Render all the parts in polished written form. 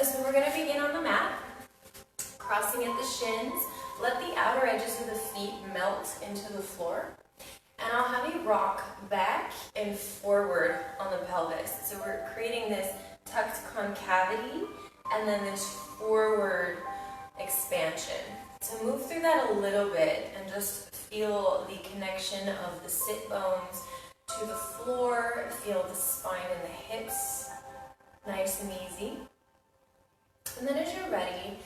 So we're going to begin on the mat, crossing at the shins. Let the outer edges of the feet melt into the floor. And I'll have you rock back and forward on the pelvis. So we're creating this tucked concavity and then this forward expansion. So move through that a little bit and just feel the connection of the sit bones to the floor. Feel the spine and the hips, nice and easy. And then as you're ready,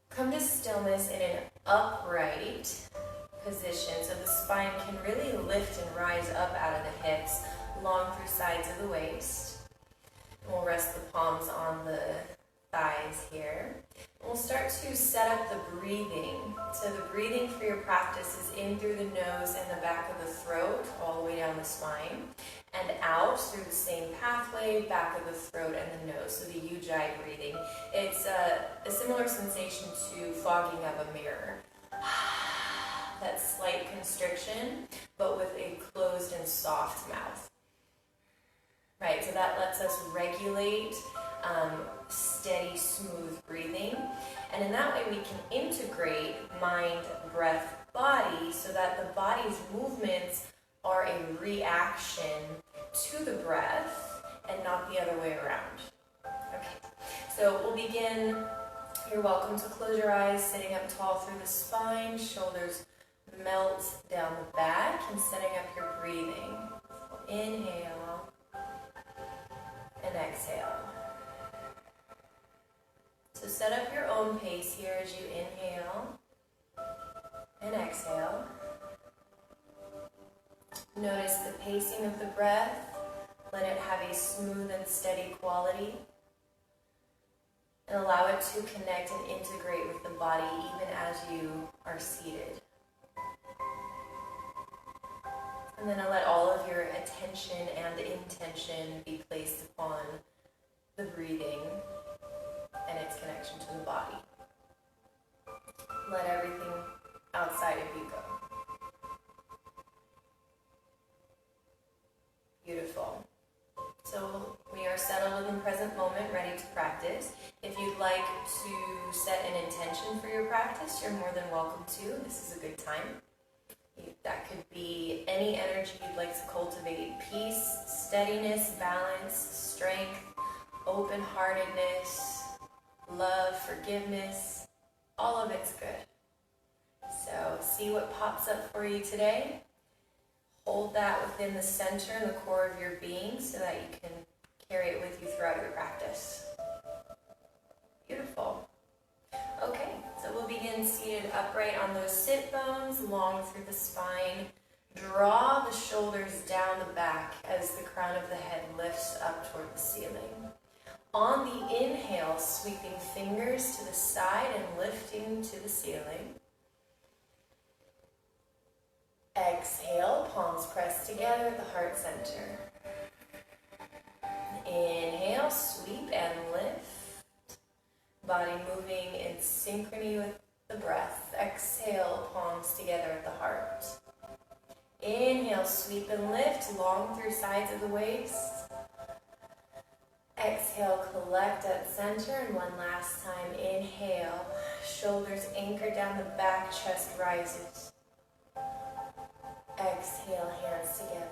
come to stillness in an upright position so the spine can really lift and rise up out of the hips, long through sides of the waist. And we'll rest the palms on the thighs here. We'll start to set up the breathing. So the breathing for your practice is in through the nose and the back of the throat, all the way down the spine, and out through the same pathway, back of the throat and the nose, so the Ujjayi breathing. It's a similar sensation to fogging of a mirror. That slight constriction, but with a closed and soft mouth. Right, so that lets us regulate steady, smooth breathing. And in that way we can integrate mind, breath, body, so that the body's movements are a reaction to the breath and not the other way around. Okay, so we'll begin. You're welcome to close your eyes, sitting up tall through the spine, shoulders melt down the back, and setting up your breathing. Inhale and exhale. So set up your own pace here as you inhale and exhale. Notice the pacing of the breath. Let it have a smooth and steady quality. And allow it to connect and integrate with the body even as you are seated. And then let all of your attention and intention be placed upon the breathing and its connection to the body. Let everything outside of you go. Beautiful. So we are settled in the present moment, ready to practice. If you'd like to set an intention for your practice, you're more than welcome to. This is a good time. That could be any energy you'd like to cultivate. Peace, steadiness, balance, strength, open-heartedness, love, forgiveness. All of it's good. So see what pops up for you today. Hold that within the center and the core of your being so that you can carry it with you throughout your practice. Beautiful. Okay, so we'll begin seated upright on those sit bones, long through the spine. Draw the shoulders down the back as the crown of the head lifts up toward the ceiling. On the inhale, sweeping fingers to the side and lifting to the ceiling. Exhale, palms pressed together at the heart center. Inhale, sweep and lift. Body moving in synchrony with the breath. Exhale, palms together at the heart. Inhale, sweep and lift, long through sides of the waist. Exhale, collect at center, and one last time. Inhale, shoulders anchor down the back, chest rises. Exhale, hands together.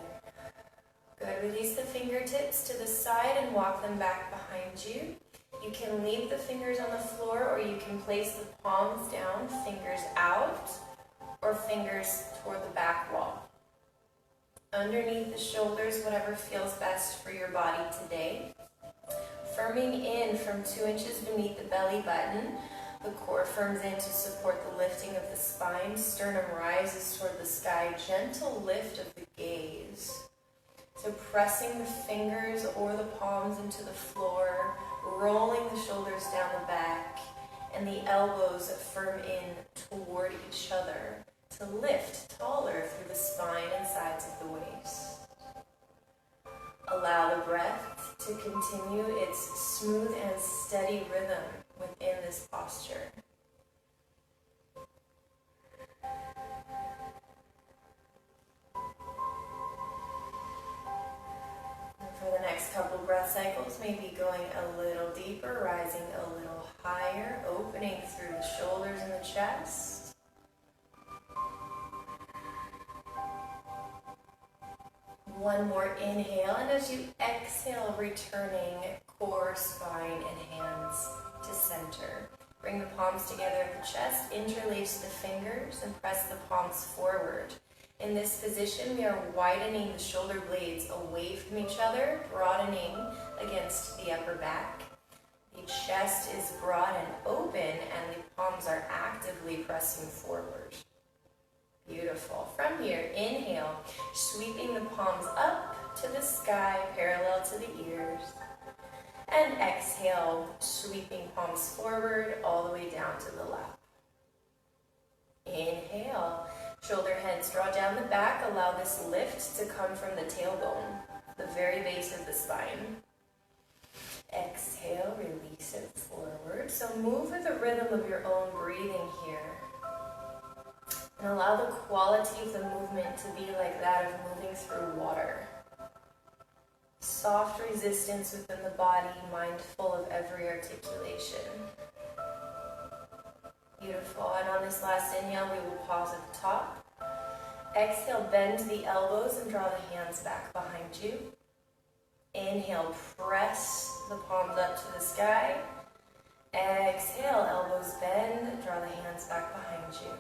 Good, release the fingertips to the side and walk them back behind you. You can leave the fingers on the floor, or you can place the palms down, fingers out, or fingers toward the back wall. Underneath the shoulders, whatever feels best for your body today. Firming in from 2 inches beneath the belly button, the core firms in to support the lifting of the spine. Sternum rises toward the sky, gentle lift of the gaze. So pressing the fingers or the palms into the floor, rolling the shoulders down the back, and the elbows firm in toward each other to lift taller through the spine and sides of the waist. Allow the breath to continue its smooth and steady rhythm within this posture. And for the next couple breath cycles, maybe going a little deeper, rising a little higher, opening through the shoulders and the chest. One more inhale, and as you exhale, returning core, spine, and hands to center. Bring the palms together at the chest, interlace the fingers, and press the palms forward. In this position, we are widening the shoulder blades away from each other, broadening against the upper back. The chest is broad and open, and the palms are actively pressing forward. Beautiful. From here, inhale, sweeping the palms up to the sky, parallel to the ears. And exhale, sweeping palms forward, all the way down to the lap. Inhale, shoulder heads draw down the back, allow this lift to come from the tailbone, the very base of the spine. Exhale, release it forward. So move with the rhythm of your own breathing here. And allow the quality of the movement to be like that of moving through water. Soft resistance within the body, mindful of every articulation. Beautiful. And on this last inhale, we will pause at the top. Exhale, bend the elbows and draw the hands back behind you. Inhale, press the palms up to the sky. Exhale, elbows bend, draw the hands back behind you.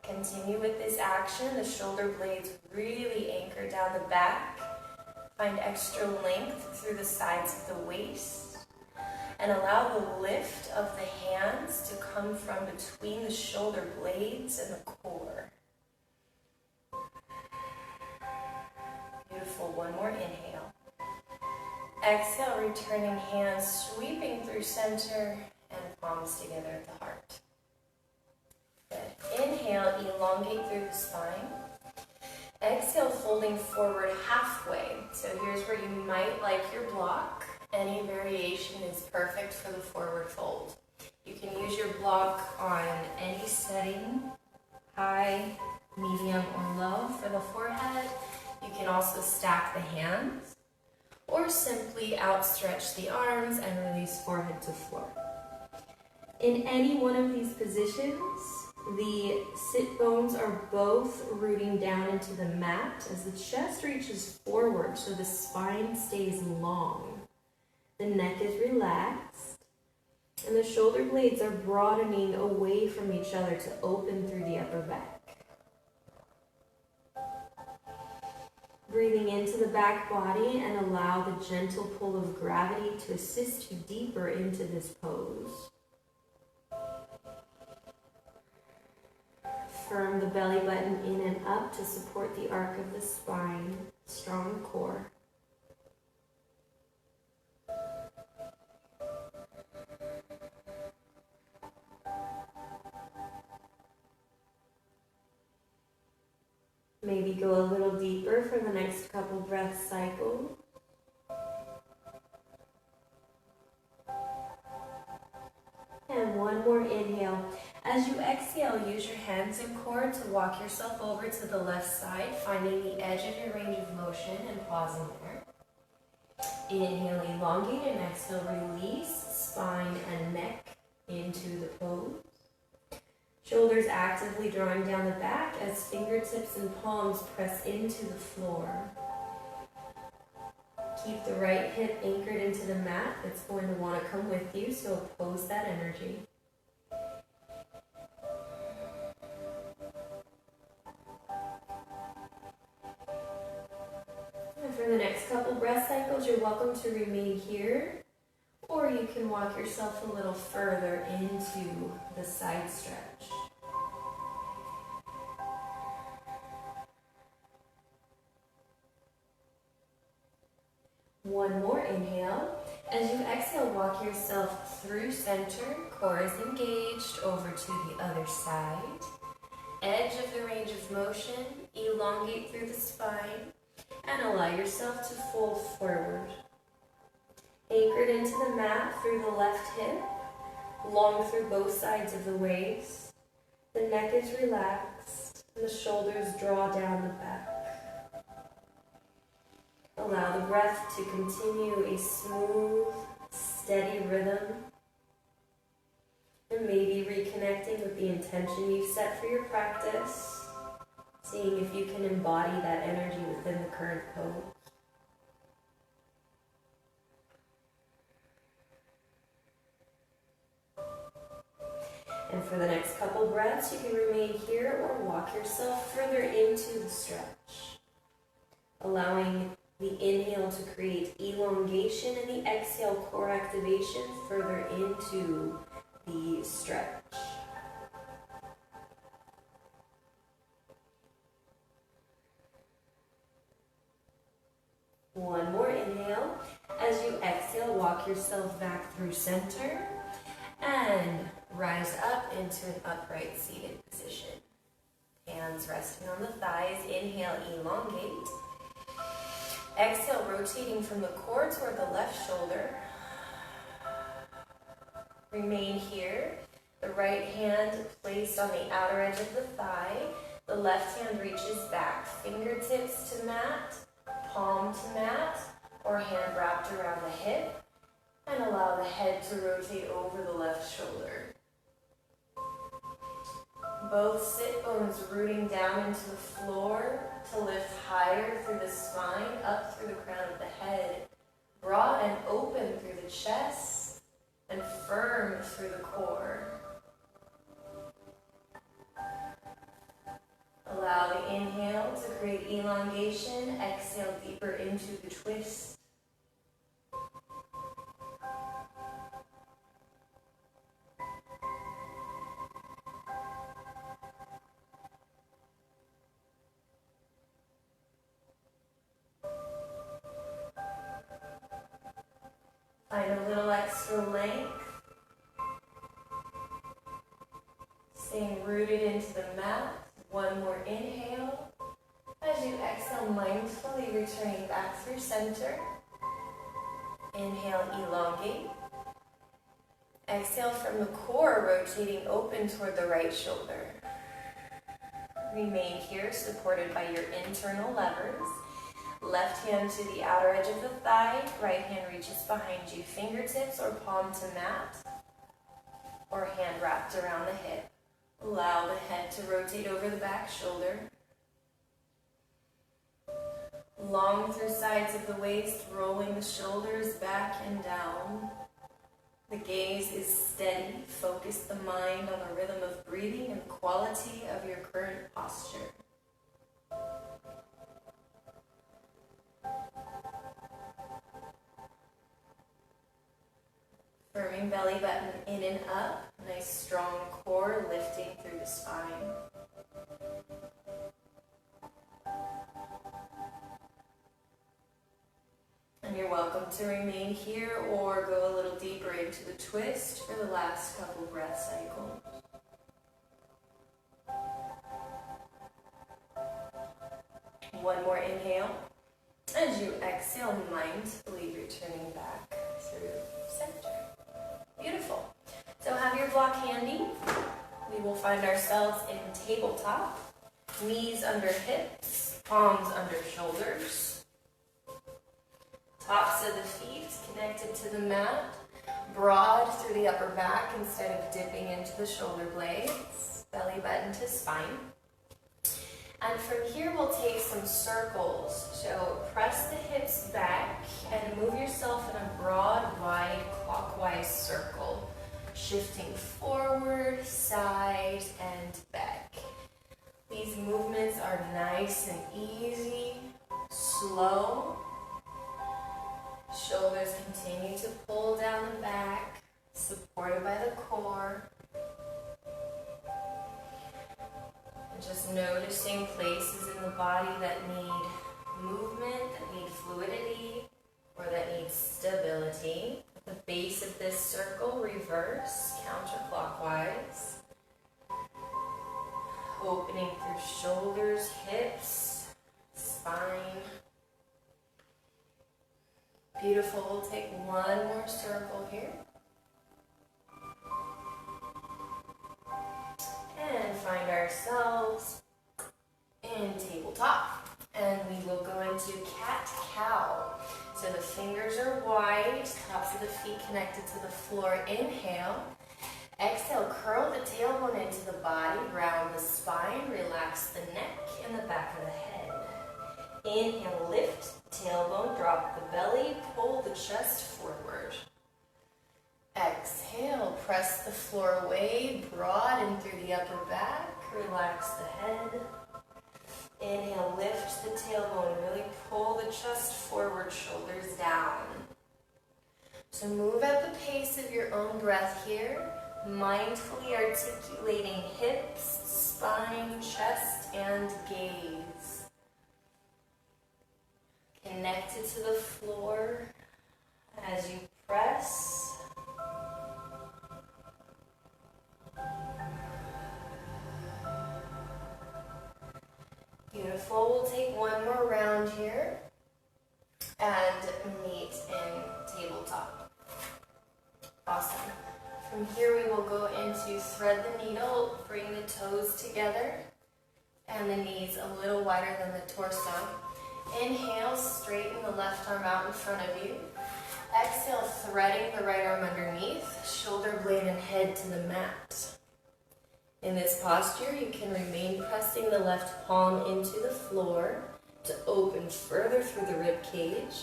Continue with this action. The shoulder blades really anchor down the back. Find extra length through the sides of the waist. And allow the lift of the hands to come from between the shoulder blades and the core. Beautiful. One more inhale. Exhale, returning hands, sweeping through center and palms together at the heart. Good. Inhale, elongate through the spine. Exhale, folding forward halfway. So here's where you might like your block. Any variation is perfect for the forward fold. You can use your block on any setting, high, medium, or low for the forehead. You can also stack the hands, or simply outstretch the arms and release forehead to floor. In any one of these positions, the sit bones are both rooting down into the mat as the chest reaches forward so the spine stays long. The neck is relaxed and the shoulder blades are broadening away from each other to open through the upper back. Breathing into the back body and allow the gentle pull of gravity to assist you deeper into this pose. Firm the belly button in and up to support the arc of the spine, strong core. Maybe go a little deeper for the next couple breath cycles. And one more inhale. As you exhale, use your hands and core to walk yourself over to the left side, finding the edge of your range of motion and pausing there. Inhale, elongate, and exhale, release spine and neck into the pose. Shoulders actively drawing down the back as fingertips and palms press into the floor. Keep the right hip anchored into the mat. It's going to want to come with you, so oppose that energy. And for the next couple breath cycles, you're welcome to remain here, or you can walk yourself a little further into the side stretch. One more inhale. As you exhale, walk yourself through center, core is engaged, over to the other side. Edge of the range of motion, elongate through the spine, and allow yourself to fold forward. Anchored into the mat through the left hip, long through both sides of the waist. The neck is relaxed, and the shoulders draw down the back. Allow the breath to continue a smooth, steady rhythm. And maybe reconnecting with the intention you've set for your practice. Seeing if you can embody that energy within the current pose. And for the next couple breaths, you can remain here or walk yourself further into the stretch. Allowing the inhale to create elongation and the exhale, core activation, further into the stretch. One more inhale. As you exhale, walk yourself back through center and rise up into an upright seated position. Hands resting on the thighs. Inhale, elongate. Exhale, rotating from the core toward the left shoulder. Remain here. The right hand placed on the outer edge of the thigh. The left hand reaches back. Fingertips to mat, palm to mat, or hand wrapped around the hip. And allow the head to rotate over the left shoulder. Both sit bones rooting down into the floor to lift higher through the spine, up through the crown of the head, broad and open through the chest, and firm through the core. Allow the inhale to create elongation, exhale deeper into the twist. Find a little extra length. Staying rooted into the mat. One more inhale. As you exhale, mindfully returning back through center. Inhale, elongate. Exhale from the core, rotating open toward the right shoulder. Remain here, supported by your internal levers. Left hand to the outer edge of the thigh, right hand reaches behind you, fingertips or palm to mat, or hand wrapped around the hip. Allow the head to rotate over the back shoulder. Long through sides of the waist, rolling the shoulders back and down. The gaze is steady. Focus the mind on the rhythm of breathing and the quality of your current posture. Firming belly button in and up. Nice strong core lifting through the spine. And you're welcome to remain here or go a little deeper into the twist for the last couple breath cycles. One more inhale. As you exhale, mindfully returning back through center. Beautiful. So have your block handy. We will find ourselves in tabletop. Knees under hips, palms under shoulders. Tops of the feet connected to the mat. Broad through the upper back instead of dipping into the shoulder blades. Belly button to spine. And from here we'll take some circles. So press the hips back and move yourself in a broad, wide, clockwise circle. Shifting forward, side, and back. These movements are nice and easy, slow. Shoulders continue to pull down the back, supported by the core. Just noticing places in the body that need movement, that need fluidity, or that need stability. At the base of this circle, reverse, counterclockwise. Opening through shoulders, hips, spine. Beautiful. We'll take one more circle here. And find ourselves in tabletop. And we will go into cat-cow. So the fingers are wide, tops of the feet connected to the floor. Inhale. Exhale, curl the tailbone into the body, round the spine, relax the neck and the back of the head. Inhale, lift, tailbone, drop the belly, pull the chest forward. Exhale, press the floor away, broaden through the upper back, relax the head. Inhale, lift the tailbone, really pull the chest forward, shoulders down. So move at the pace of your own breath here, mindfully articulating hips, spine, chest, and gaze. Connected to the floor as you press. Beautiful. We'll take one more round here and meet in tabletop. Awesome. From here we will go into thread the needle, bring the toes together and the knees a little wider than the torso. Inhale, straighten the left arm out in front of you. Exhale, threading the right arm underneath, shoulder blade and head to the mat. In this posture, you can remain pressing the left palm into the floor to open further through the rib cage.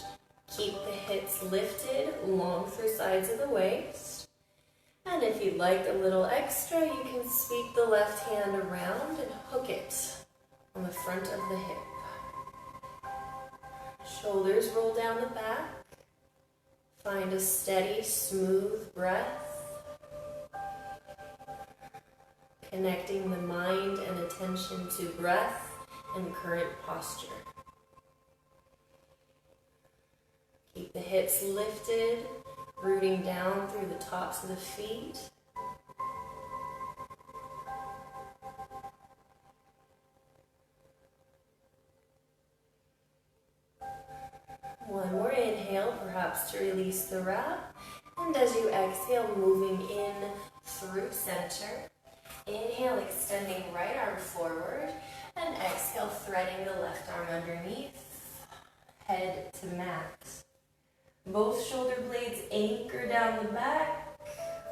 Keep the hips lifted, long through sides of the waist. And if you'd like a little extra, you can sweep the left hand around and hook it on the front of the hip. Shoulders roll down the back. Find a steady, smooth breath. Connecting the mind and attention to breath and current posture. Keep the hips lifted, rooting down through the tops of the feet. One more inhale, perhaps to release the wrap. And as you exhale, moving in through center. Inhale, extending right arm forward. And exhale, threading the left arm underneath. Head to mat. Both shoulder blades anchor down the back.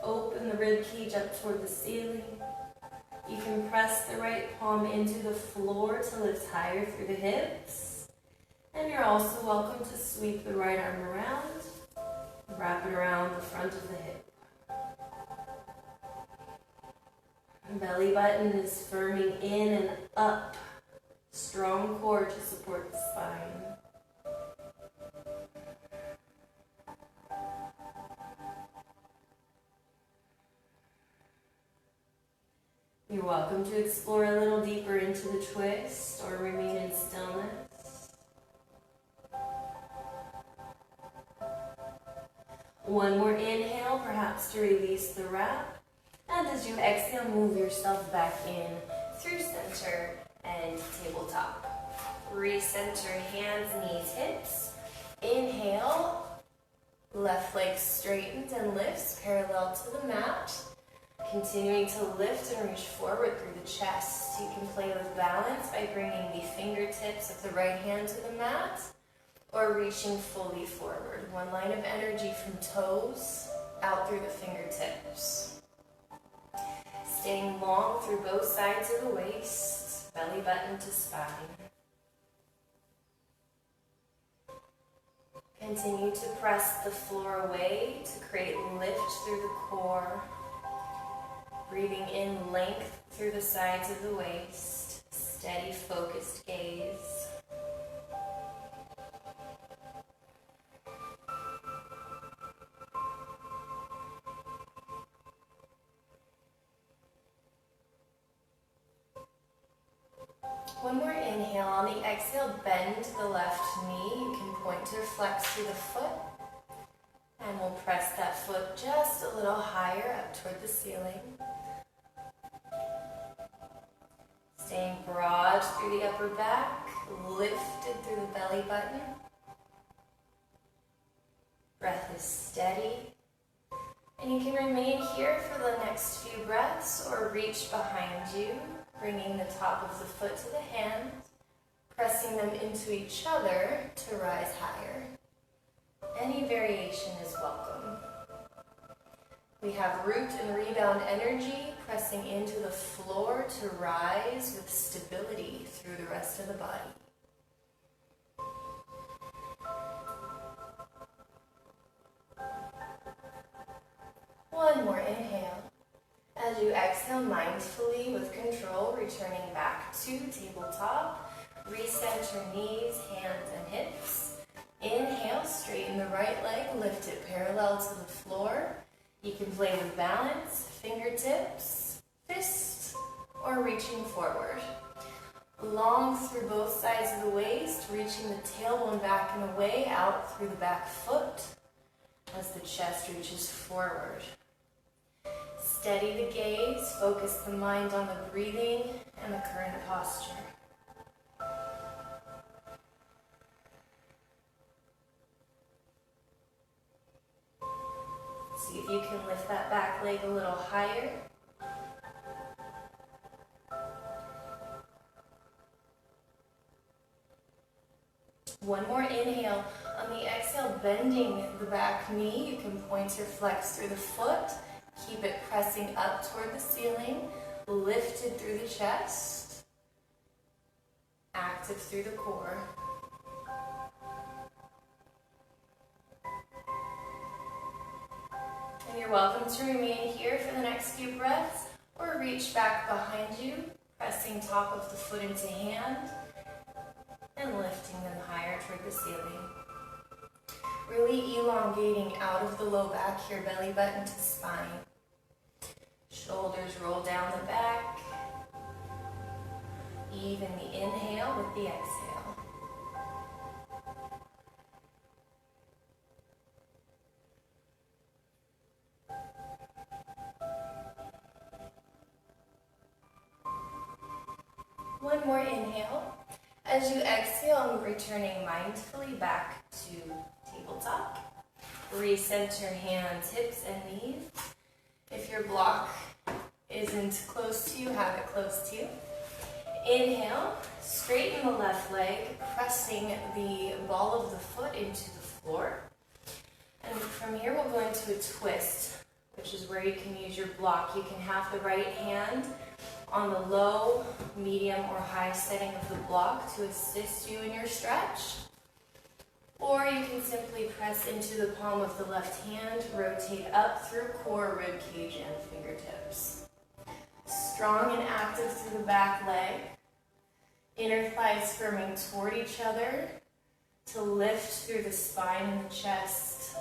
Open the rib cage up toward the ceiling. You can press the right palm into the floor to lift higher through the hips. And you're also welcome to sweep the right arm around. Wrap it around the front of the hip. Belly button is firming in and up. Strong core to support the spine. You're welcome to explore a little deeper into the twist or remain in stillness. One more inhale, perhaps to release the wrap. And as you exhale, move yourself back in through center and tabletop. Recenter, hands, knees, hips. Inhale, left leg straightened and lifts parallel to the mat. Continuing to lift and reach forward through the chest. You can play with balance by bringing the fingertips of the right hand to the mat or reaching fully forward. One line of energy from toes out through the fingertips. Staying long through both sides of the waist, belly button to spine. Continue to press the floor away to create lift through the core. Breathing in length through the sides of the waist. Steady, focused gaze. One more inhale. On the exhale, bend the left knee. You can point to flex through the foot. And we'll press that foot just a little higher up toward the ceiling. Staying broad through the upper back, lifted through the belly button. Breath is steady. And you can remain here for the next few breaths or reach behind you, bringing the top of the foot to the hand, pressing them into each other to rise higher. Any variation is welcome. We have root and rebound energy pressing into the floor to rise with stability through the rest of the body. One more inhale. As you exhale mindfully with control, returning back to tabletop, recenter knees, hands, and hips. Inhale, straighten the right leg, lift it parallel to the floor. You can play with balance, fingertips, fist, or reaching forward. Long through both sides of the waist, reaching the tailbone back and away, out through the back foot as the chest reaches forward. Steady the gaze, focus the mind on the breathing and the current posture. See if you can lift that back leg a little higher. One more inhale. On the exhale, bending the back knee, you can pointer flex through the foot. Keep it pressing up toward the ceiling, lifted through the chest, active through the core. And you're welcome to remain here for the next few breaths, or reach back behind you, pressing top of the foot into hand, and lifting them higher toward the ceiling. Really elongating out of the low back here, belly button to spine. Shoulders roll down the back. Even the inhale with the exhale. One more inhale. As you exhale, I'm returning mindfully back to tabletop. Recenter hands, hips, and knees. If your block isn't close to you, have it close to you. Inhale, straighten the left leg, pressing the ball of the foot into the floor. And from here, we'll go into a twist, which is where you can use your block. You can have the right hand on the low, medium, or high setting of the block to assist you in your stretch. Or you can simply press into the palm of the left hand, rotate up through core, rib cage, and fingertips. Strong and active through the back leg. Inner thighs firming toward each other to lift through the spine and the chest.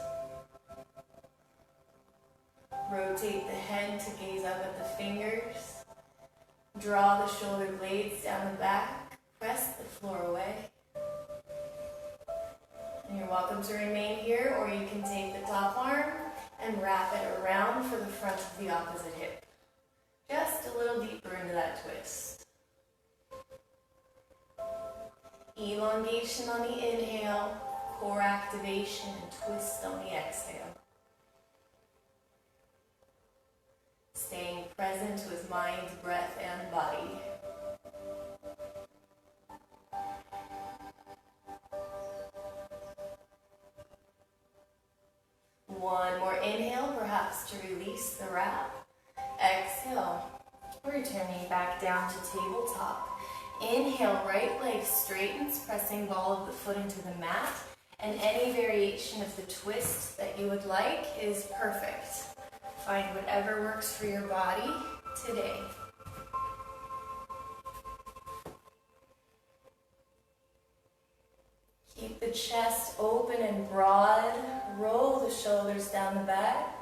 Rotate the head to gaze up at the fingers. Draw the shoulder blades down the back. Press the floor away. And you're welcome to remain here, or you can take the top arm and wrap it around for the front of the opposite hip. Just a little deeper into that twist. Elongation on the inhale, core activation, and twist on the exhale. Staying present with mind, breath, and body. One more inhale, perhaps to release the wrap. Exhale, returning back down to tabletop. Inhale, right leg straightens, pressing ball of the foot into the mat. And any variation of the twist that you would like is perfect. Find whatever works for your body today. Keep the chest open and broad. Roll the shoulders down the back.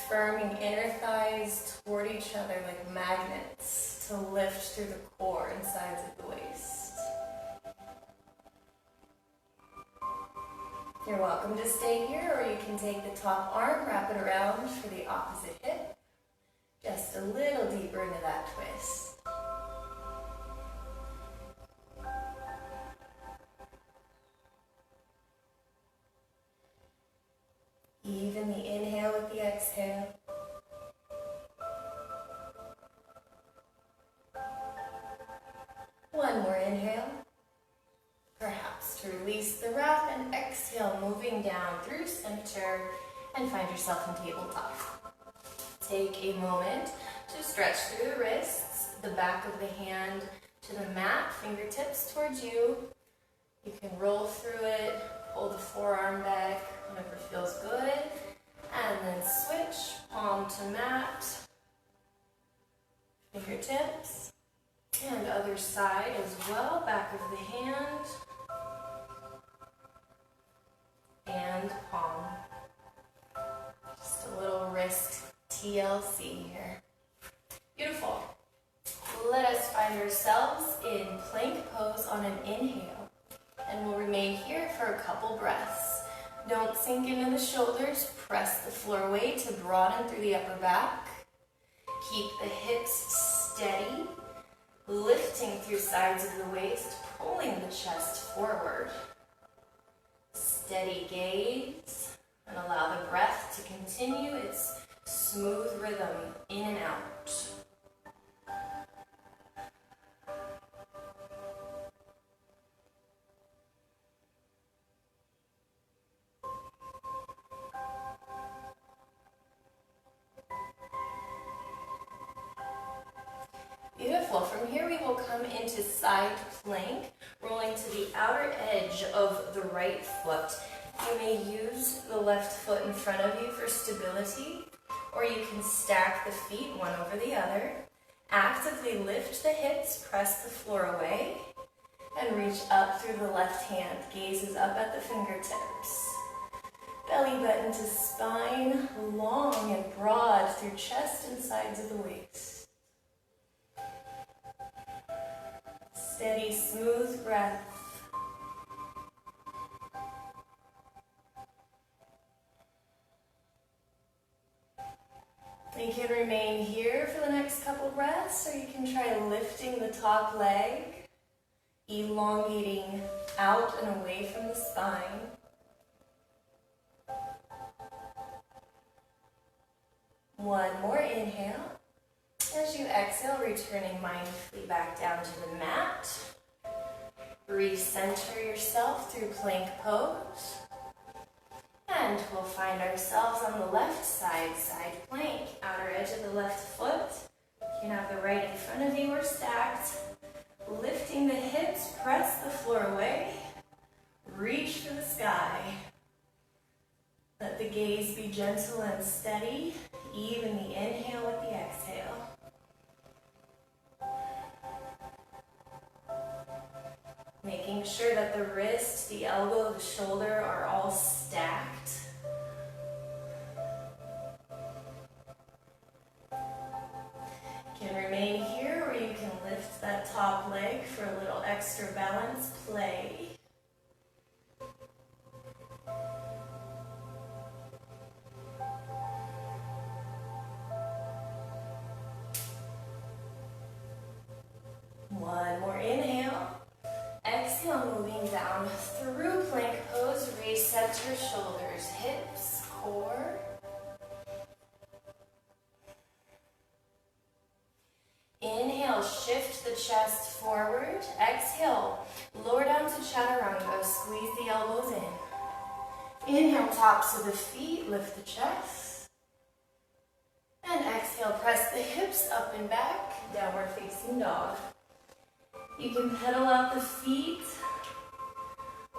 Firming inner thighs toward each other like magnets to lift through the core and sides of the waist. You're welcome to stay here, or you can take the top arm, wrap it around for the opposite hip. Just a little deeper into that twist. Even the inhale with the exhale. One more inhale. Perhaps to release the wrap, and exhale, moving down through center, and find yourself in tabletop. Take a moment to stretch through the wrists, the back of the hand to the mat, fingertips towards you. You can roll through it, pull the forearm back whenever feels good, and then switch, palm to mat, fingertips, and other side as well, back of the hand, and palm. Just a little wrist TLC here. Beautiful. Let us find ourselves in plank pose on an inhale, and we'll remain here for a couple breaths. Don't sink into the shoulders, press the floor away to broaden through the upper back. Keep the hips steady, lifting through sides of the waist, pulling the chest forward. Steady gaze, and allow the breath to continue its smooth rhythm in and out. Beautiful. From here we will come into side plank, rolling to the outer edge of the right foot. You may use the left foot in front of you for stability, or you can stack the feet one over the other. Actively lift the hips, press the floor away, and reach up through the left hand. Gaze is up at the fingertips. Belly button to spine, long and broad through chest and sides of the waist. Steady, smooth breath. You can remain here for the next couple breaths, or you can try lifting the top leg, elongating out and away from the spine. One more inhale. As you exhale, returning mindfully back down to the mat. Recenter yourself through plank pose. And we'll find ourselves on the left side, side plank. Outer edge of the left foot. You can have the right in front of you or stacked. Lifting the hips, press the floor away. Reach for the sky. Let the gaze be gentle and steady. Even the inhale with the exhale. Making sure that the wrist, the elbow, the shoulder are all stacked. You can remain here, or you can lift that top leg for a little extra balance play. One more inhale. Exhale, moving down through plank pose. Recenter shoulders, hips, core. Inhale, shift the chest forward. Exhale, lower down to chaturanga. Squeeze the elbows in. Inhale, tops of the feet, lift the chest. And exhale, press the hips up and back, downward facing dog. You can pedal out the feet,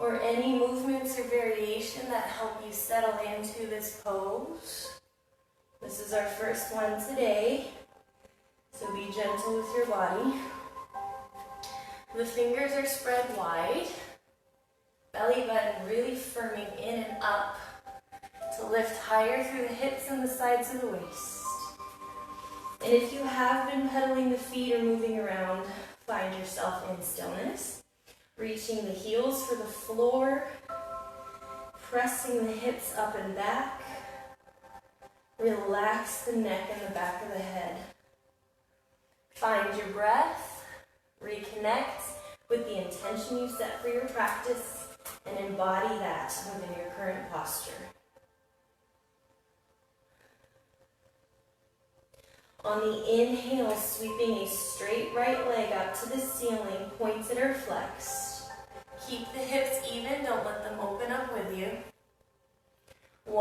or any movements or variation that help you settle into this pose. This is our first one today, so be gentle with your body. The fingers are spread wide, belly button really firming in and up to lift higher through the hips and the sides of the waist. And if you have been pedaling the feet or moving around, find yourself in stillness, reaching the heels for the floor, pressing the hips up and back. Relax the neck and the back of the head. Find your breath, reconnect with the intention you set for your practice, and embody that within your current posture. On the inhale, sweeping a straight right leg up to the ceiling, pointed or flexed. Keep the hips even.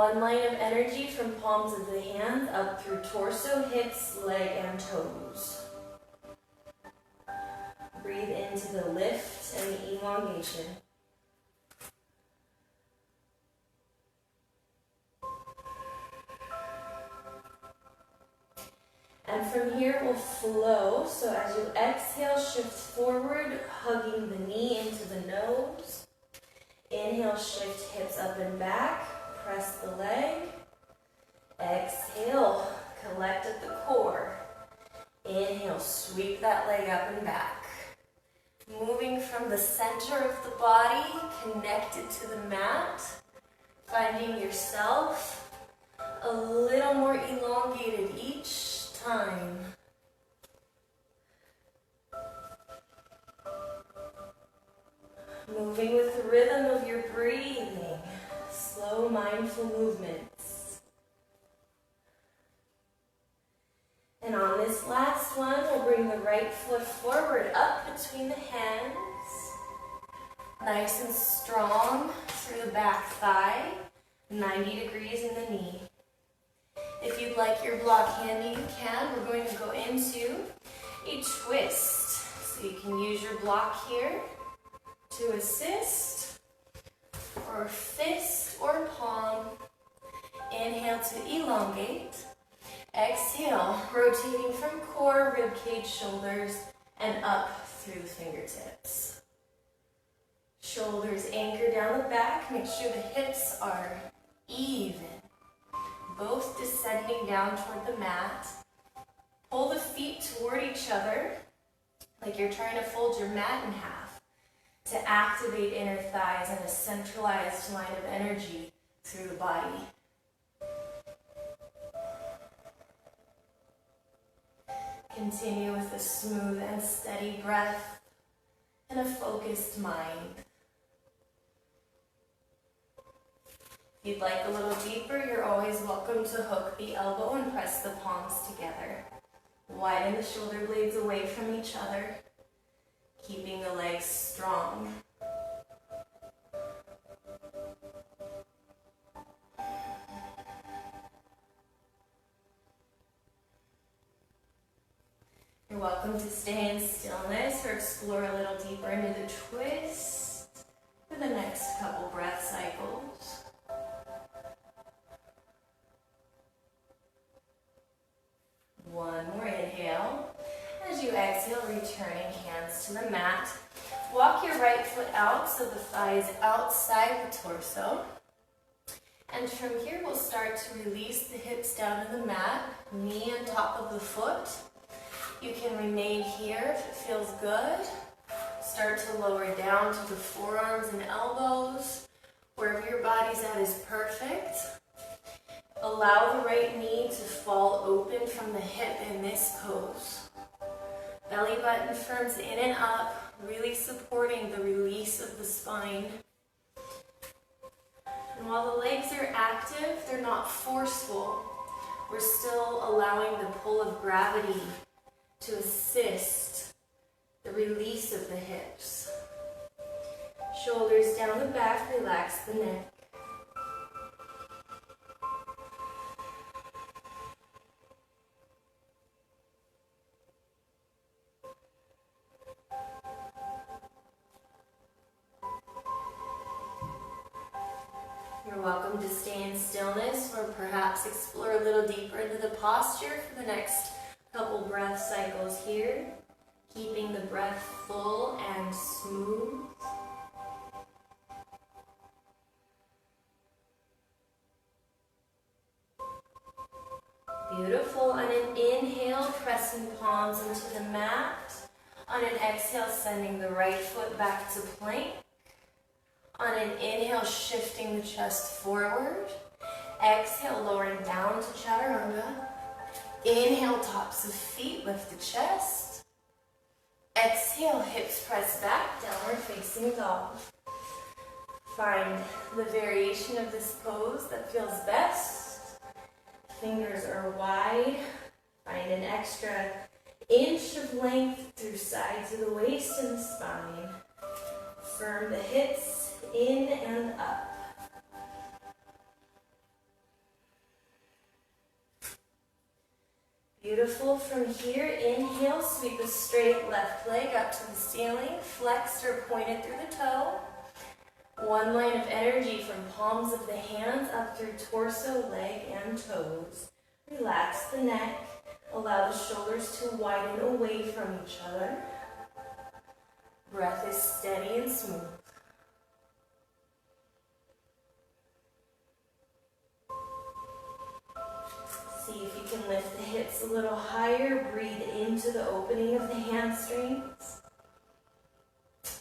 one line of energy from palms of the hands up through torso, hips, leg, and toes. Breathe into the lift and the elongation. And from here we'll flow. So as you exhale, shift forward, hugging the knee into the nose. Inhale, shift hips up and back. Press the leg. Exhale, collect at the core. Inhale, sweep that leg up and back. Moving from the center of the body, connected to the mat. Finding yourself a little more elongated each time. Moving with the rhythm of your breathing. Slow, mindful movements. And on this last one, we'll bring the right foot forward, up between the hands. Nice and strong through the back thigh. 90 degrees in the knee. If you'd like your block handy, you can. We're going to go into a twist. So you can use your block here to assist, or fist or palm. Inhale to elongate. Exhale, rotating from core, rib cage, shoulders, and up through the fingertips. Shoulders anchor down the back. Make sure the hips are even. Both descending down toward the mat. Pull the feet toward each other, like you're trying to fold your mat in half, to activate inner thighs and a centralized line of energy through the body. Continue with a smooth and steady breath and a focused mind. If you'd like a little deeper, you're always welcome to hook the elbow and press the palms together. Widen the shoulder blades away from each other, keeping the legs strong. You're welcome to stay in stillness or explore a little deeper into the twist for the next couple breath cycles. One more inhale. As you exhale, returning hands to the mat. Walk your right foot out so the thigh is outside the torso. And from here, we'll start to release the hips down to the mat, knee on top of the foot. You can remain here if it feels good. Start to lower down to the forearms and elbows. Wherever your body's at is perfect. Allow the right knee to fall open from the hip in this pose. Belly button firms in and up, really supporting the release of the spine. And while the legs are active, they're not forceful. We're still allowing the pull of gravity to assist the release of the hips. Shoulders down the back, relax the neck. You're welcome to stay in stillness or perhaps explore a little deeper into the posture for the next couple breath cycles here, keeping the breath full and smooth. Beautiful. On an inhale, pressing palms into the mat. On an exhale, sending the right foot back to plank. On an inhale, shifting the chest forward. Exhale, lowering down to chaturanga. Inhale, tops of feet, lift the chest. Exhale, hips press back, downward facing dog. Find the variation of this pose that feels best. Fingers are wide. Find an extra inch of length through sides of the waist and the spine. Firm the hips in and up. Beautiful. From here, inhale, sweep the straight left leg up to the ceiling, flexed or pointed through the toe. One line of energy from palms of the hands up through torso, leg, and toes. Relax the neck. Allow the shoulders to widen away from each other. Breath is steady and smooth. See if you can lift the hips a little higher. Breathe into the opening of the hamstrings.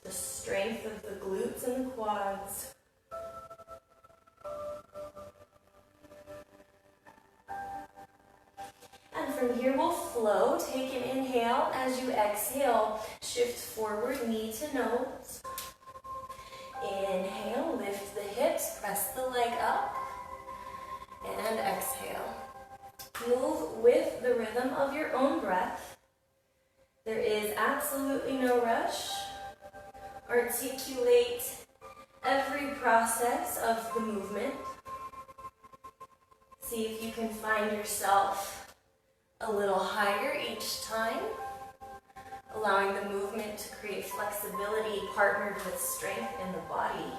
The strength of the glutes and the quads. And from here we'll flow. Take an inhale. As you exhale, shift forward, knee to nose. Inhale, lift the hips, press the leg up. And exhale. Move with the rhythm of your own breath. There is absolutely no rush. Articulate every process of the movement. See if you can find yourself a little higher each time, allowing the movement to create flexibility partnered with strength in the body.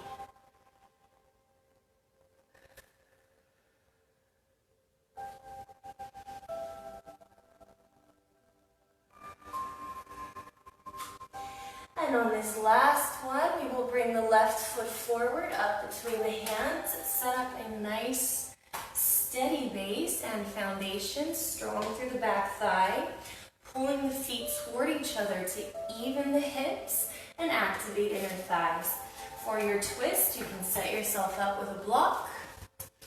And on this last one, we will bring the left foot forward up between the hands, set up a nice steady base and foundation, strong through the back thigh, pulling the feet toward each other to even the hips and activate inner thighs. For your twist, you can set yourself up with a block,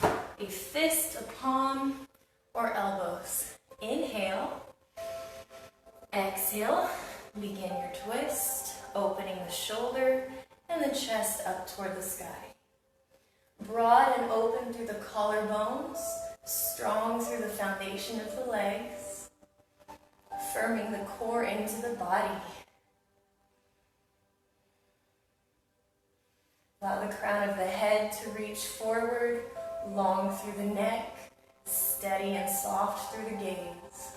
a fist, a palm, or elbows. Inhale, exhale, begin your twist. Opening the shoulder and the chest up toward the sky. Broad and open through the collarbones, strong through the foundation of the legs, firming the core into the body. Allow the crown of the head to reach forward, long through the neck, steady and soft through the gaze.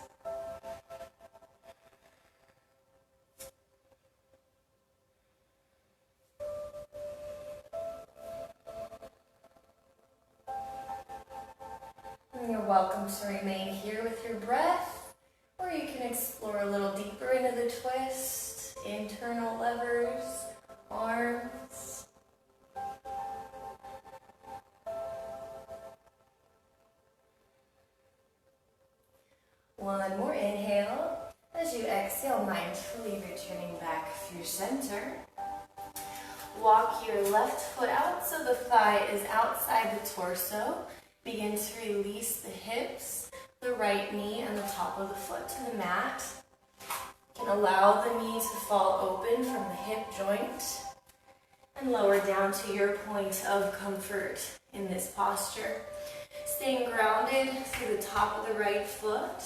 You're welcome to remain here with your breath, or you can explore a little deeper into the twist, internal levers, arms. One more inhale. As you exhale, mindfully returning back through center. Walk your left foot out so the thigh is outside the torso. Begin to release the hips, the right knee and the top of the foot to the mat. You can allow the knee to fall open from the hip joint and lower down to your point of comfort in this posture. Staying grounded through the top of the right foot,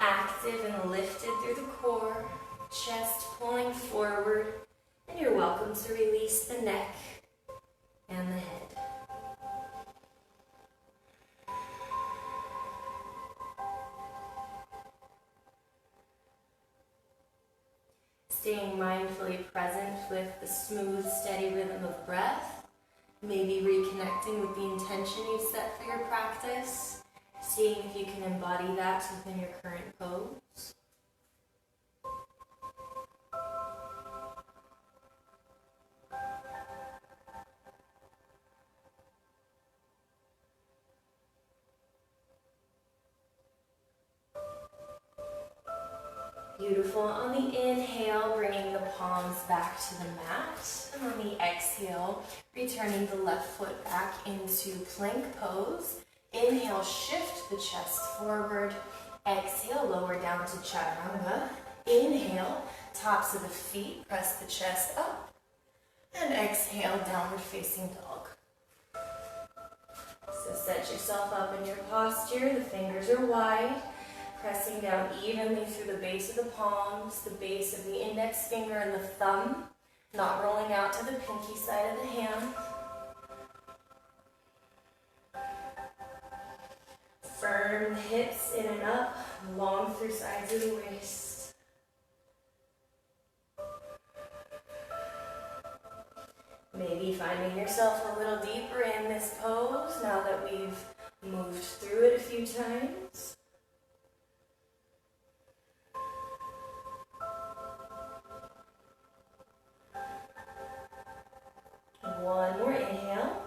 active and lifted through the core, chest pulling forward, and you're welcome to release the neck and the head. Staying mindfully present with the smooth, steady rhythm of breath. Maybe reconnecting with the intention you've set for your practice. Seeing if you can embody that within your current pose. Beautiful. On the inhale, bringing the palms back to the mat. And on the exhale, returning the left foot back into plank pose. Inhale, shift the chest forward. Exhale, lower down to chaturanga. Inhale, tops of the feet, press the chest up. And exhale, downward facing dog. So set yourself up in your posture. The fingers are wide. Pressing down evenly through the base of the palms, the base of the index finger and the thumb, not rolling out to the pinky side of the hand. firm the hips in and up, long through sides of the waist. Maybe finding yourself a little deeper in this pose now that we've moved through it a few times. One more inhale.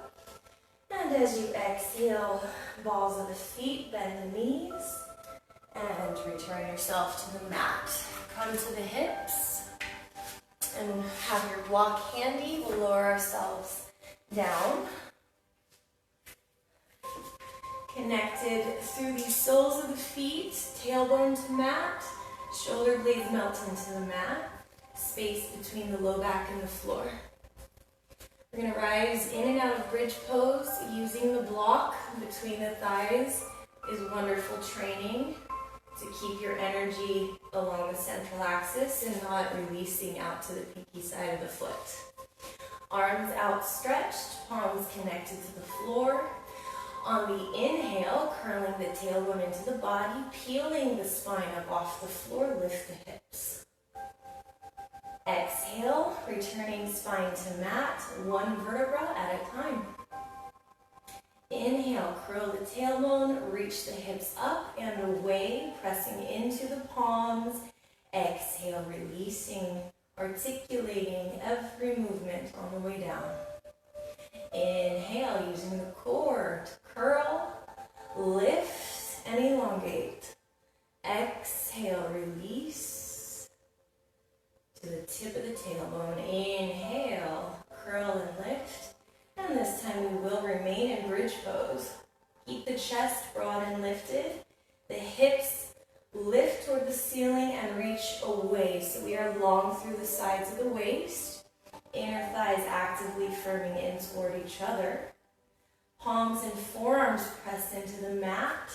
And as you exhale, balls of the feet, bend the knees, and return yourself to the mat. Come to the hips, and have your block handy. We'll lower ourselves down. Connected through the soles of the feet, tailbone to mat, shoulder blades melt into the mat, space between the low back and the floor. We're going to rise in and out of bridge pose. Using the block between the thighs is wonderful training to keep your energy along the central axis and not releasing out to the pinky side of the foot. Arms outstretched, palms connected to the floor. On the inhale, curling the tailbone into the body, peeling the spine up off the floor, lift the hips. Exhale, returning spine to mat, one vertebra at a time. Inhale, curl the tailbone, reach the hips up and away, pressing into the palms. Exhale, releasing, articulating every movement on the way down. Inhale, using the core to curl, lift, and elongate. Exhale, release to the tip of the tailbone. Inhale, curl and lift. And this time we will remain in bridge pose. Keep the chest broad and lifted. The hips lift toward the ceiling and reach away. So we are long through the sides of the waist. Inner thighs actively firming in toward each other. Palms and forearms pressed into the mat.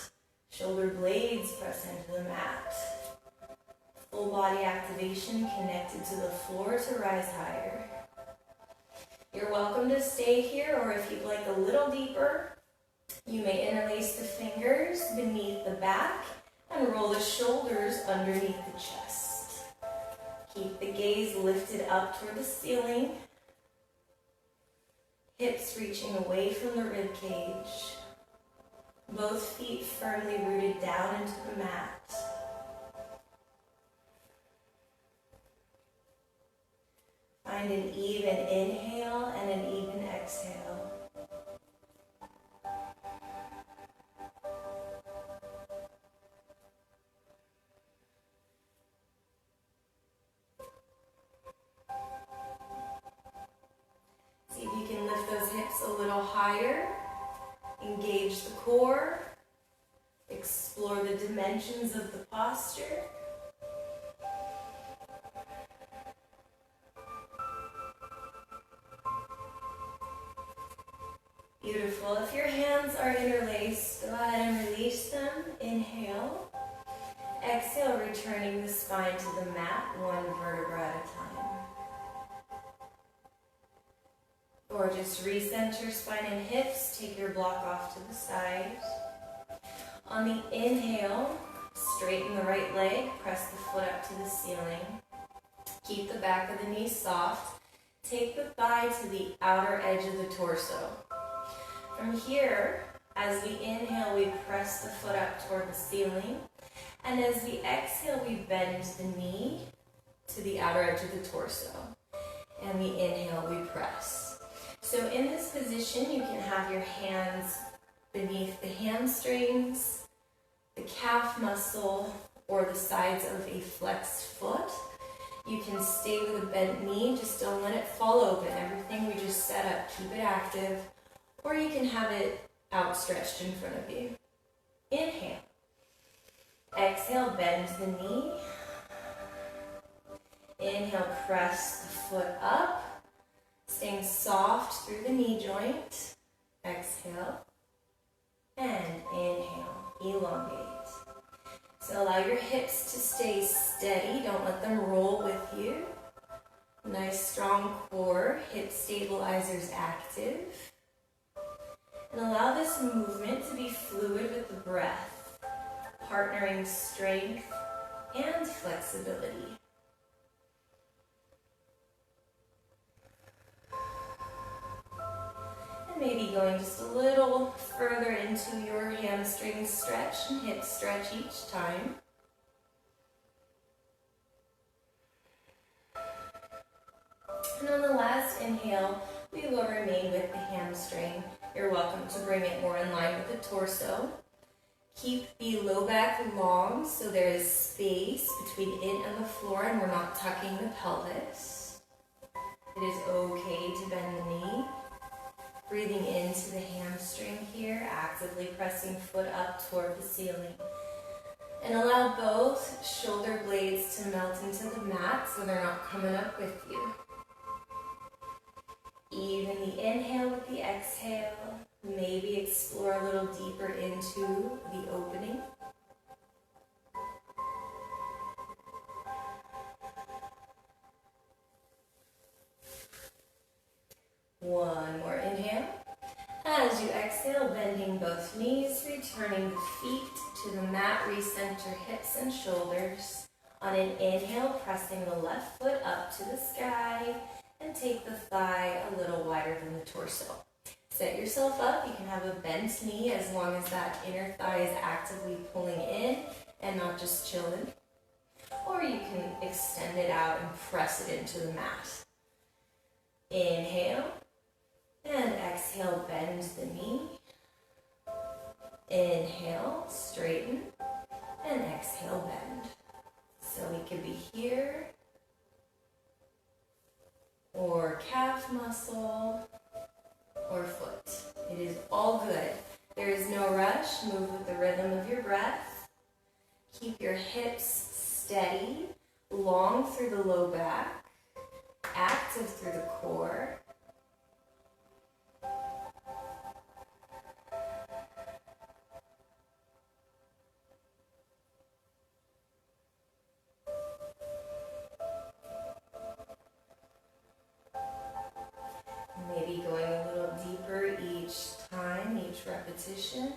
Shoulder blades press into the mat. Full body activation connected to the floor to rise higher. You're welcome to stay here, or if you'd like a little deeper, you may interlace the fingers beneath the back and roll the shoulders underneath the chest. Keep the gaze lifted up toward the ceiling. Hips reaching away from the rib cage. Both feet firmly rooted down into the mat. Find an even inhale and an even exhale. See if you can lift those hips a little higher. Engage the core. Explore the dimensions of the posture. Beautiful. If your hands are interlaced, go ahead and release them. Inhale. Exhale, returning the spine to the mat, one vertebra at a time. Or just recenter spine and hips. Take your block off to the side. On the inhale, straighten the right leg. Press the foot up to the ceiling. Keep the back of the knee soft. Take the thigh to the outer edge of the torso. From here, as we inhale, we press the foot up toward the ceiling. And as we exhale, we bend the knee to the outer edge of the torso. And we inhale, we press. So in this position, you can have your hands beneath the hamstrings, the calf muscle, or the sides of a flexed foot. You can stay with a bent knee, just don't let it fall open. Everything we just set up, keep it active. Or you can have it outstretched in front of you. Inhale. Exhale, bend the knee. Inhale, press the foot up. Staying soft through the knee joint. Exhale. And inhale, elongate. So allow your hips to stay steady. Don't let them roll with you. Nice strong core, hip stabilizers active. And allow this movement to be fluid with the breath. partnering strength and flexibility. And maybe going just a little further into your hamstring stretch and hip stretch each time. And on the last inhale, we will remain with the hamstring. You're welcome to bring it more in line with the torso. Keep the low back long so there is space between it and the floor and we're not tucking the pelvis. It is okay to bend the knee. Breathing into the hamstring here, actively pressing foot up toward the ceiling. And allow both shoulder blades to melt into the mat so they're not coming up with you. Even the inhale with the exhale. Maybe explore a little deeper into the opening. One more inhale. As you exhale, bending both knees, returning the feet to the mat, recenter hips and shoulders. On an inhale, pressing the left foot up to the sky and take the thigh a little wider than the torso. Set yourself up. You can have a bent knee as long as that inner thigh is actively pulling in and not just chilling. Or you can extend it out and press it into the mat. Inhale and exhale, bend the knee. Inhale, straighten, and exhale, bend. So we could be here, or calf muscle, or foot. It is all good. There is no rush. Move with the rhythm of your breath. Keep your hips steady, long through the low back, active through the core. Maybe going a little deeper each time, each repetition.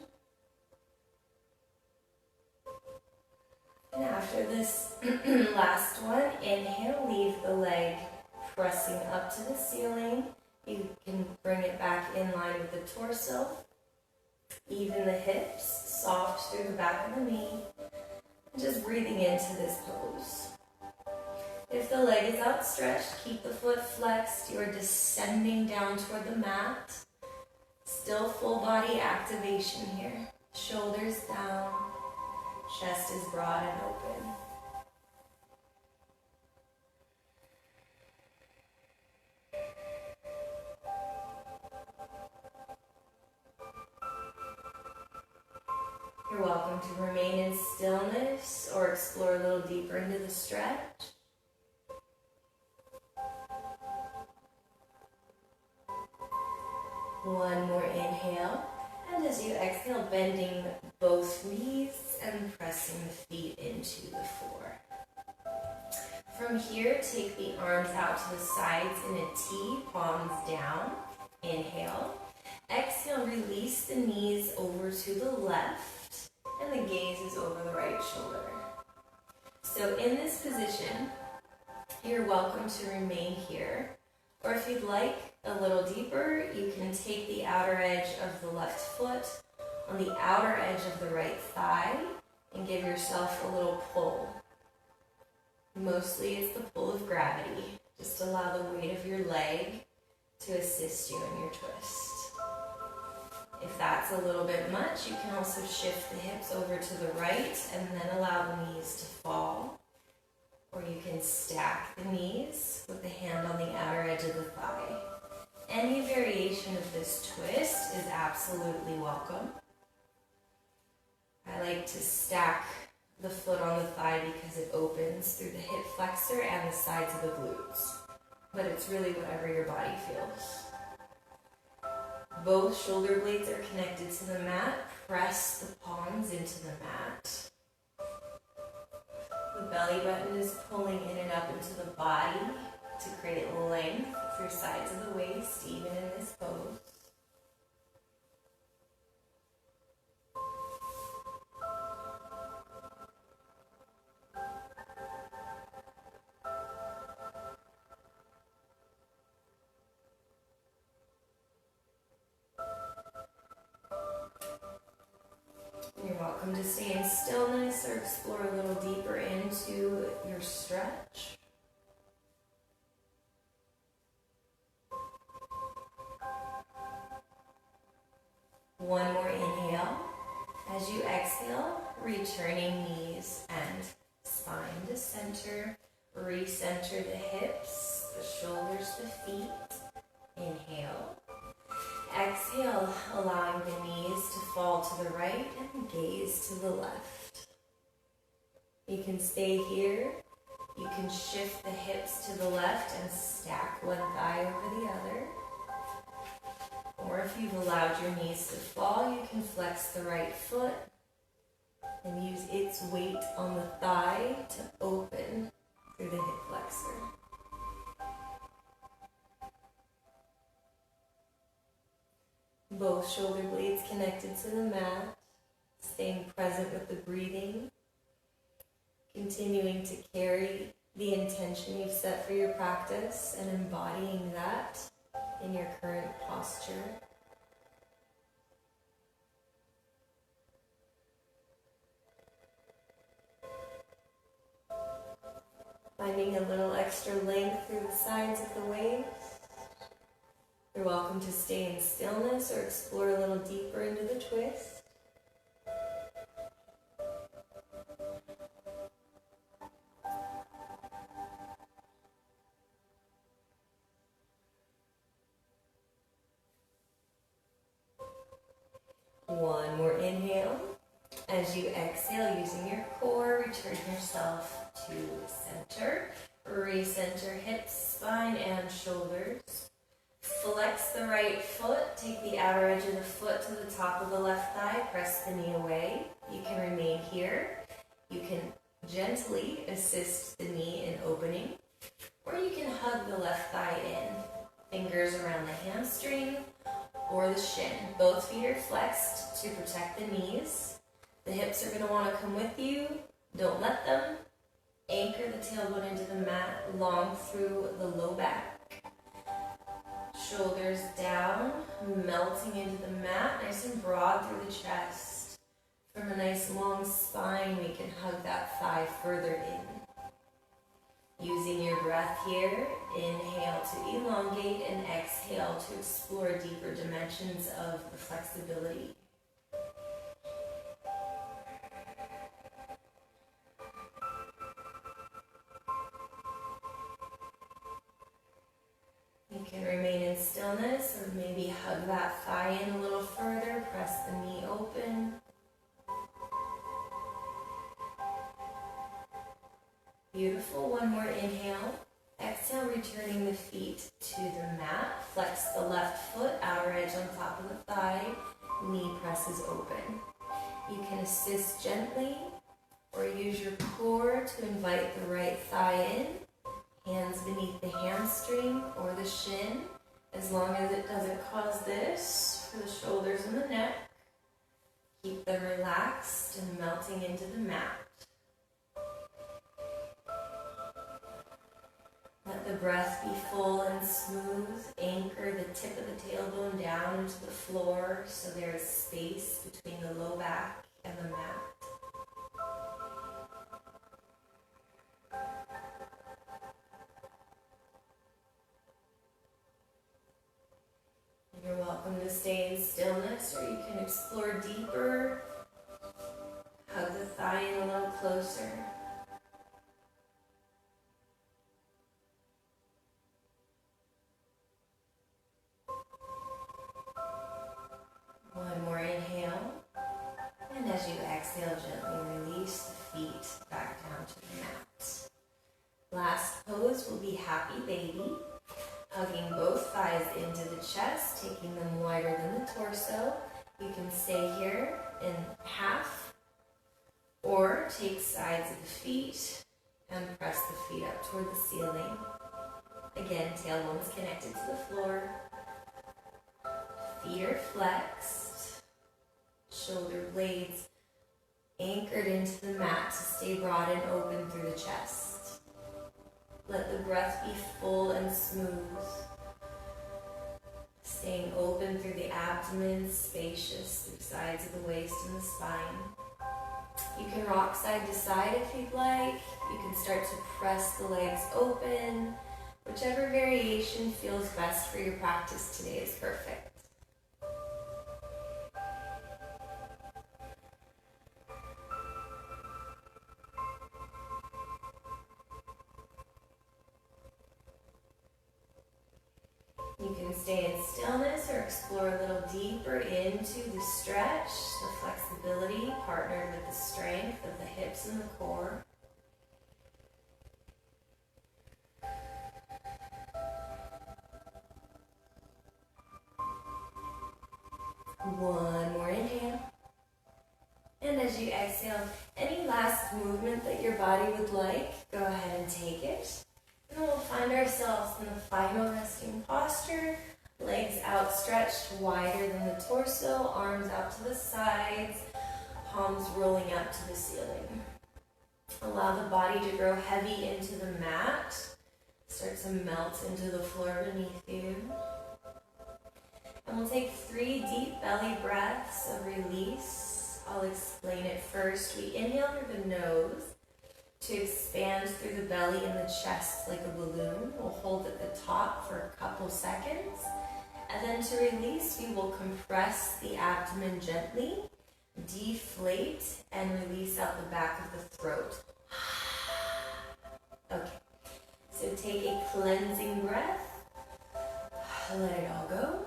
And after this last one, inhale, leave the leg pressing up to the ceiling. You can bring it back in line with the torso. Even the hips, soft through the back of the knee. And just breathing into this pose. If the leg is outstretched, keep the foot flexed. You are descending down toward the mat. Still full body activation here. Shoulders down. Chest is broad and open. You're welcome to remain in stillness or explore a little deeper into the stretch. One more inhale, and as you exhale, bending both knees and pressing the feet into the floor. From here, take the arms out to the sides in a T, palms down. Inhale. Exhale, release the knees over to the left, and the gaze is over the right shoulder. So in this position, you're welcome to remain here. Or if you'd like a little deeper, you can take the outer edge of the left foot on the outer edge of the right thigh and give yourself a little pull. Mostly it's the pull of gravity. Just allow the weight of your leg to assist you in your twist. If that's a little bit much, you can also shift the hips over to the right and then allow the knees to fall. Or you can stack the knees with the hand on the outer edge of the thigh. Any variation of this twist is absolutely welcome. I like to stack the foot on the thigh because it opens through the hip flexor and the sides of the glutes. But it's really whatever your body feels. Both shoulder blades are connected to the mat. Press the palms into the mat. The belly button is pulling in and up into the body to create length through sides of the waist, even in this pose. You're welcome to stay in stillness or explore a little deeper into your stretch. One more inhale. As you exhale, returning knees and spine to center. Recenter the hips, the shoulders, the feet. Inhale. Exhale, allowing the knees to fall to the right and gaze to the left. You can stay here. You can shift the hips to the left and stack one thigh over the other. Or if you've allowed your knees to fall, you can flex the right foot and use its weight on the thigh to open through the hip flexor. Both shoulder blades connected to the mat, staying present with the breathing, continuing to carry the intention you've set for your practice and embodying that in your current posture. Finding a little extra length through the sides of the waist. You're welcome to stay in stillness or explore a little deeper into the twist. One more inhale. As you exhale, using your core, return yourself to center. Recenter hips, spine, and shoulders. Flex the right foot. Take the outer edge of the foot to the top of the left thigh. Press the knee away. You can remain here. You can gently assist the knee in opening, or you can hug the left thigh in. Fingers around the hamstring or the shin. Both feet are flexed to protect the knees. The hips are going to want to come with you. Don't let them. Anchor the tailbone into the mat, long through the low back. Shoulders down, melting into the mat, nice and broad through the chest. From a nice long spine, we can hug that thigh further in. Using your breath here, inhale to elongate and exhale to explore deeper dimensions of the flexibility. You can remain in stillness or maybe hug that thigh in a little further, press the knee open. Beautiful. One more inhale. Exhale, returning the feet to the mat. Flex the left foot, outer edge on top of the thigh. Knee presses open. You can assist gently or use your core to invite the right thigh in. Hands beneath the hamstring or the shin, as long as it doesn't cause this for the shoulders and the neck. Keep them relaxed and melting into the mat. Let the breath be full and smooth. Anchor the tip of the tailbone down into the floor so there is space between the low back and the mat. You're welcome to stay in stillness, or you can explore deeper. Hug the thigh in a little closer. One more inhale. And as you exhale, gently release the feet back down to the mat. Last pose will be happy baby. Hugging both thighs into the chest, taking them wider than the torso. You can stay here in half, or take sides of the feet and press the feet up toward the ceiling. Again, tailbone's connected to the floor. Feet are flexed. Shoulder blades anchored into the mat to stay broad and open through the chest. Let the breath be full and smooth. Staying open through the abdomen. abdomen spacious through sides of the waist and the spine. You can rock side to side if you'd like. You can start to press the legs open. Whichever variation feels best for your practice today is perfect. You can stay in stillness or explore a little deeper into the stretch, the flexibility partnered with the strength of the hips and the core. One more inhale. And as you exhale, any last movement that your body would like, go ahead and take it. And we'll find ourselves in the final resting posture, legs outstretched wider than the torso, arms out to the sides, palms rolling up to the ceiling. Allow the body to grow heavy into the mat. Start to melt into the floor beneath you. And we'll take 3 deep belly breaths of release. I'll explain it first. We inhale through the nose to expand through the belly and the chest like a balloon. We'll hold at the top for a couple seconds. And then to release, we will compress the abdomen gently, deflate, and release out the back of the throat. Okay, so take a cleansing breath. Let it all go.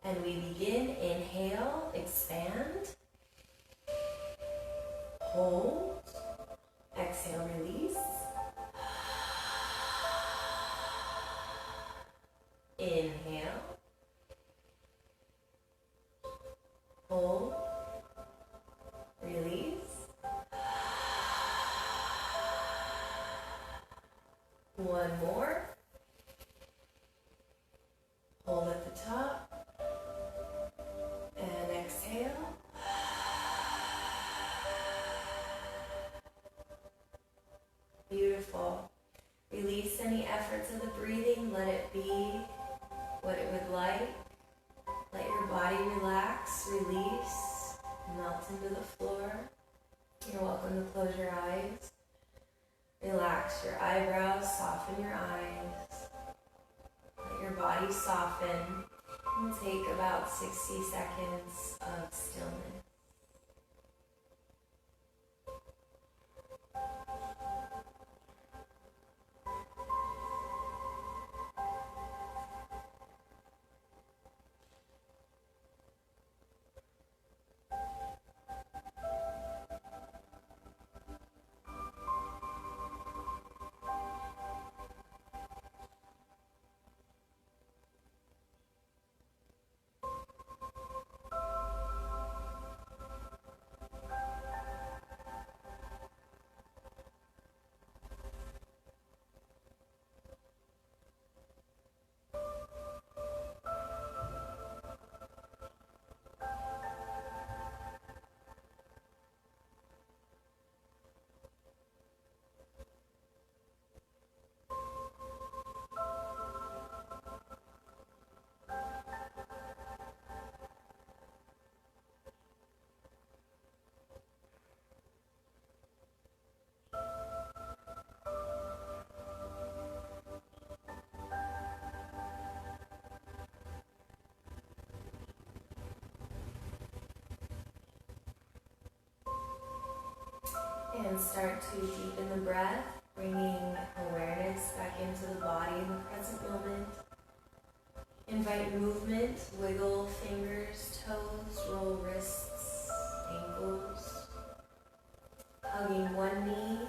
And we begin. Inhale, expand. Hold. Exhale, release. Inhale. Hold. Release. One more. Hold at the top. And exhale. Beautiful. Release any efforts of the breathing. Let it be what it would like. Let your body relax, release, melt into the floor. You're welcome to close your eyes. Relax your eyebrows, soften your eyes. Let your body soften and take about 60 seconds of stillness. And start to deepen the breath, bringing awareness back into the body in the present moment. Invite movement, wiggle fingers, toes, roll wrists, ankles. Hugging one knee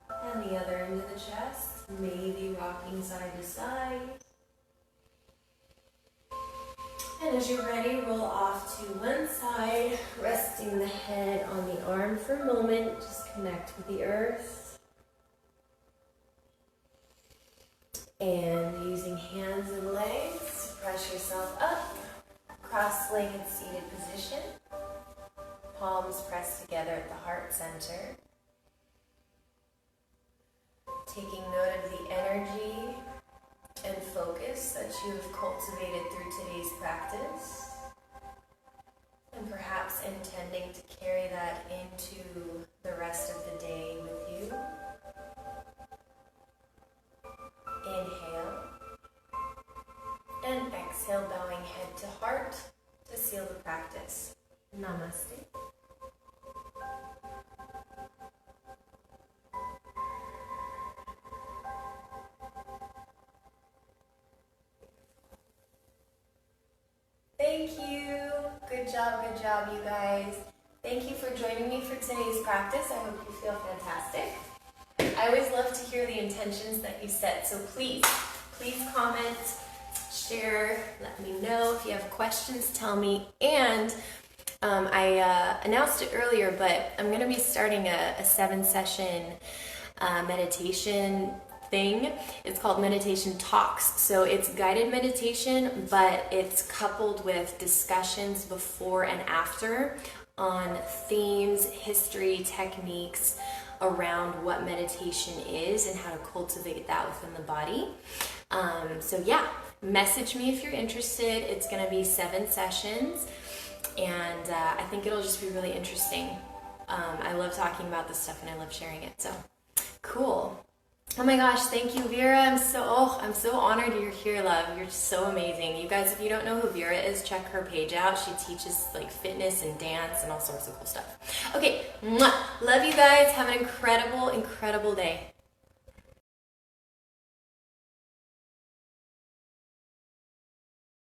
and the other into the chest, maybe rocking side to side. And as you're ready, roll off to one side, resting the head on the arm for a moment. Just connect with the earth. And using hands and legs, press yourself up, cross-legged seated position. Palms pressed together at the heart center. Taking note of the energy and focus that you have cultivated through today's practice. and perhaps intending to carry that into the rest of the day with you. Inhale and exhale, bowing head to heart to seal the practice. Namaste. Thank you. Good job, you guys. Thank you for joining me for today's practice. I hope you feel fantastic. I always love to hear the intentions that you set, so please comment, share, let me know. If you have questions, tell me. And I announced it earlier, but I'm going to be starting a 7-session meditation thing. It's called Meditation Talks. So it's guided meditation, but it's coupled with discussions before and after on themes, history, techniques around what meditation is and how to cultivate that within the body. So yeah, message me if you're interested. It's going to be 7 sessions, and I think it'll just be really interesting. I love talking about this stuff and I love sharing it. So cool. Oh my gosh, thank you, Vera. I'm so honored you're here, love. You're so amazing. You guys, if you don't know who Vera is, check her page out. She teaches like fitness and dance and all sorts of cool stuff. Okay, mwah. Love you guys. Have an incredible day.